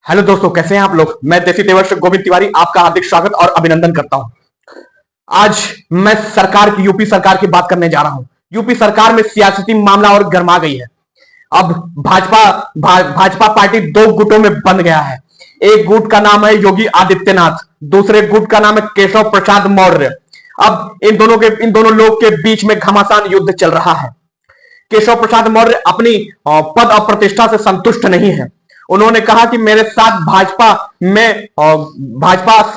Hello दोस्तों, कैसे हैं आप लोग। मैं देसी तेवर से गोविंद तिवारी आपका हार्दिक स्वागत और अभिनंदन करता हूं। आज मैं सरकार की यूपी सरकार की बात करने जा रहा हूं। यूपी सरकार में सियासती मामला और गर्मा गई है। अब भाजपा पार्टी दो गुटों में बंध गया है। एक गुट का नाम है योगी आदित्यनाथ, दूसरे गुट का नाम है केशव प्रसाद मौर्य। अब इन दोनों लोग के बीच में घमासान युद्ध चल रहा है। केशव प्रसाद मौर्य अपनी पद और प्रतिष्ठा से संतुष्ट नहीं है। उन्होंने कहा कि मेरे साथ भाजपा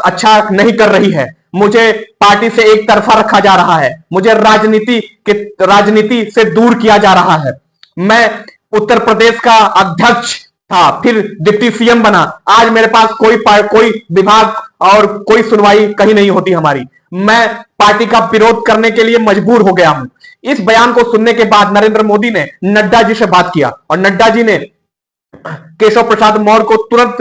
अच्छा नहीं कर रही है, मुझे पार्टी से एक तरफा रखा जा रहा है, मुझे राजनीति से दूर किया जा रहा है। मैं उत्तर प्रदेश का अध्यक्ष था, फिर डिप्टी सीएम बना। आज मेरे पास कोई विभाग और कोई सुनवाई कहीं नहीं होती हमारी। मैं पार्टी का विरोध करने के लिए मजबूर हो गया हूं। इस बयान को सुनने के बाद नरेंद्र मोदी ने नड्डा जी से बात किया और नड्डा जी ने केशव प्रसाद मौर्य को तुरंत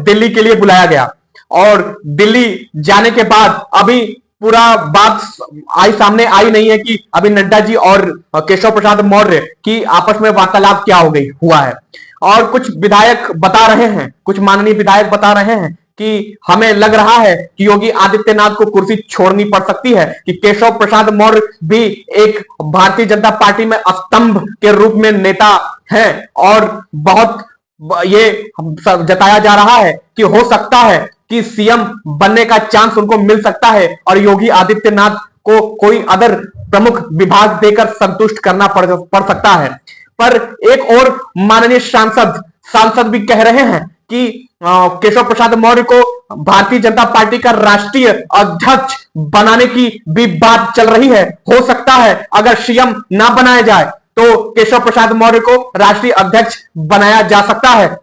दिल्ली के लिए बुलाया गया। और दिल्ली जाने के बाद अभी पूरा बात सामने आई नहीं है कि अभी नड्डा जी और केशव प्रसाद मौर्य की आपस में वार्तालाप क्या हुआ है। और कुछ विधायक बता रहे हैं, कुछ माननीय विधायक बता रहे हैं कि हमें लग रहा है कि योगी आदित्यनाथ को कुर्सी छोड़नी पड़ सकती है, कि केशव प्रसाद मौर्य भी एक भारतीय जनता पार्टी में स्तंभ के रूप में नेता हैं। और बहुत ये जताया जा रहा है कि हो सकता है कि सीएम बनने का चांस उनको मिल सकता है और योगी आदित्यनाथ को कोई अदर प्रमुख विभाग देकर संतुष्ट करना पड़ सकता है। पर एक और माननीय सांसद भी कह रहे हैं कि केशव प्रसाद मौर्य को भारतीय जनता पार्टी का राष्ट्रीय अध्यक्ष बनाने की भी बात चल रही है। हो सकता है अगर सीएम ना बनाया जाए तो केशव प्रसाद मौर्य को राष्ट्रीय अध्यक्ष बनाया जा सकता है।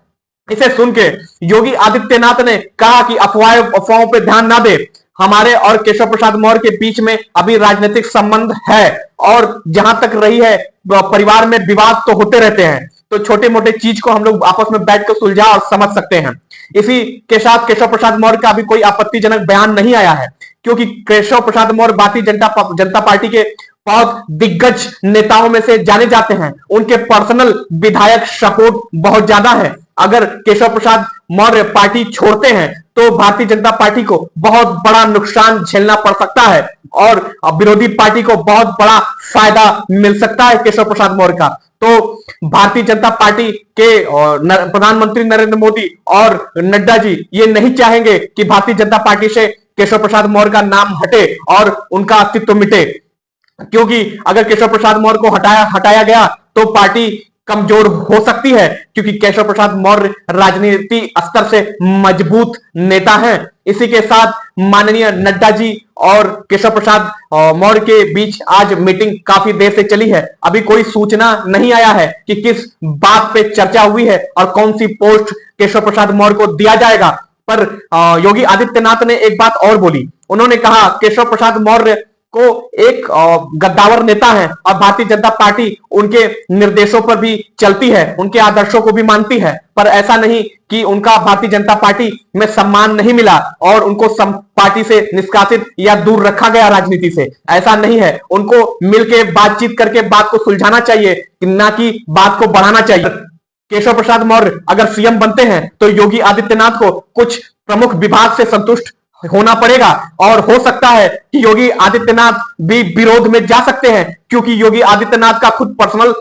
इसे सुन के योगी आदित्यनाथ ने कहा कि अफवाहों पे ध्यान ना दे, हमारे और केशव प्रसाद मौर्य के बीच में अभी राजनीतिक संबंध है और जहां तक रही है परिवार में विवाद तो होते रहते हैं, तो छोटे मोटे चीज को हम लोग आपस में बैठ कर सुलझा और समझ सकते हैं। इसी के साथ केशव प्रसाद मौर्य का अभी कोई आपत्तिजनक बयान नहीं आया है, क्योंकि केशव प्रसाद मौर्य भारतीय जनता पार्टी के बहुत दिग्गज नेताओं में से जाने जाते हैं। उनके पर्सनल विधायक सपोर्ट बहुत ज्यादा है। अगर केशव प्रसाद मौर्य पार्टी छोड़ते हैं तो भारतीय जनता पार्टी को बहुत बड़ा नुकसान झेलना पड़ सकता है और विरोधी पार्टी को बहुत बड़ा फायदा मिल सकता है केशव प्रसाद मौर्य का। तो भारतीय जनता पार्टी के प्रधानमंत्री नरेंद्र मोदी और नड्डा जी ये नहीं चाहेंगे कि भारतीय जनता पार्टी से केशव प्रसाद मौर्य का नाम हटे और उनका अस्तित्व मिटे, क्योंकि अगर केशव प्रसाद मौर्य को हटाया गया तो पार्टी कमजोर हो सकती है, क्योंकि केशव प्रसाद मौर्य राजनीति स्तर से मजबूत नेता हैं। इसी के साथ माननीय नड्डा जी और केशव प्रसाद मौर्य के बीच आज मीटिंग काफी देर से चली है। अभी कोई सूचना नहीं आया है कि किस बात पे चर्चा हुई है और कौन सी पोस्ट केशव प्रसाद मौर्य को दिया जाएगा। पर योगी आदित्यनाथ ने एक बात और बोली। उन्होंने कहा केशव प्रसाद मौर्य को एक गद्दावर नेता है और भारतीय जनता पार्टी उनके निर्देशों पर भी चलती है, उनके आदर्शों को भी मानती है। पर ऐसा नहीं कि उनका भारतीय जनता पार्टी में सम्मान नहीं मिला और उनको पार्टी से निष्कासित या दूर रखा गया राजनीति से, ऐसा नहीं है। उनको मिलकर बातचीत करके बात को सुलझाना चाहिए, ना कि बात को बढ़ाना चाहिए। केशव प्रसाद मौर्य अगर सीएम बनते हैं तो योगी आदित्यनाथ को कुछ प्रमुख विभाग से संतुष्ट होना पड़ेगा और हो सकता है कि योगी आदित्यनाथ भी विरोध में जा सकते हैं, क्योंकि योगी आदित्यनाथ का खुद पर्सनल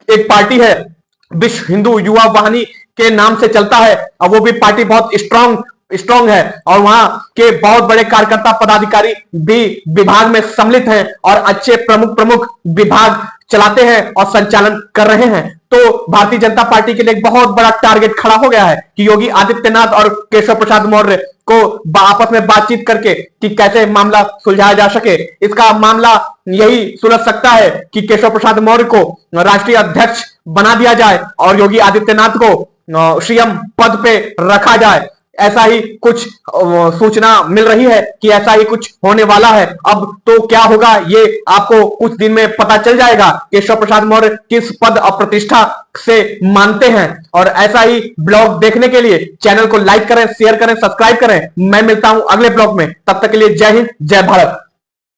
एक पार्टी है, विश्व हिंदू युवा वाहिनी के नाम से चलता है और वो भी पार्टी बहुत स्ट्रांग है और वहां के बहुत बड़े कार्यकर्ता पदाधिकारी भी विभाग में सम्मिलित हैं और अच्छे प्रमुख विभाग चलाते हैं और संचालन कर रहे हैं। तो भारतीय जनता पार्टी के लिए एक बहुत बड़ा टारगेट खड़ा हो गया है कि योगी आदित्यनाथ और केशव प्रसाद मौर्य को आपस में बातचीत करके कि कैसे मामला सुलझाया जा सके। इसका मामला यही सुलझ सकता है कि केशव प्रसाद मौर्य को राष्ट्रीय अध्यक्ष बना दिया जाए और योगी आदित्यनाथ को सीएम पद पे रखा जाए। ऐसा ही कुछ सूचना मिल रही है कि ऐसा ही कुछ होने वाला है। अब तो क्या होगा ये आपको कुछ दिन में पता चल जाएगा। केशव प्रसाद मौर्य किस पद और प्रतिष्ठा से मानते हैं। और ऐसा ही ब्लॉग देखने के लिए चैनल को लाइक करें, शेयर करें, सब्सक्राइब करें। मैं मिलता हूं अगले ब्लॉग में, तब तक के लिए जय हिंद, जय भारत।